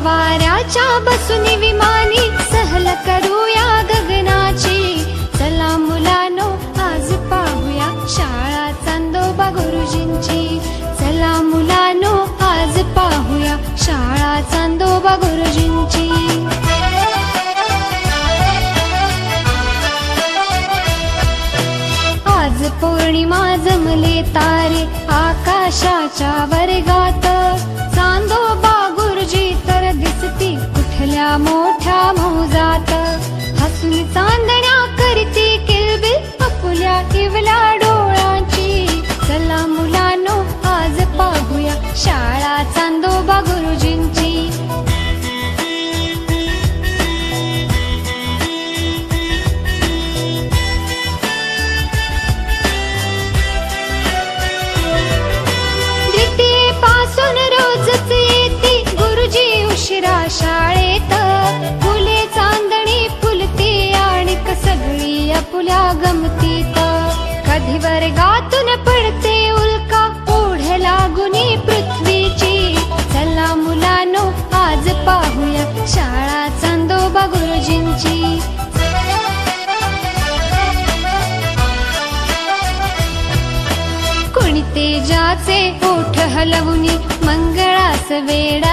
वाऱ्याच्या बसून विमानी सहल करूया गगनाची. चला मुलांनो आज पाहूया शाळा चांदोबा गुरुजींची. चला मुलांनो आज पाहूया शाळा चांदोबा गुरुजींची. आज पौर्णिमा जमले तारे आकाशाच्या वर्गात. चांदोबा गुरुजी तर दिसती कुठल्या मोठ्या मौजात. हसून चांदण्या करती किलबिल आपुल्या इवल्या डोळ्यांची. चला मुलांनो आज पाहूया शाळा चांदोबा गुरुजींची. द्वितीयेपासून रोजच येते गुरुजी उशिरा शाळेत. फुले चांदणी फुलती आणि सगळी आपुल्या गमतीत. कधी वर्गातून पडते उल्का ओढ लागुनी पृथ्वीची. चला मुलांनो आज पाहूया शाळा चांदोबा गुरुजींची. कोणी तेजाचे ओठ हलवुनी मंगळास वेडा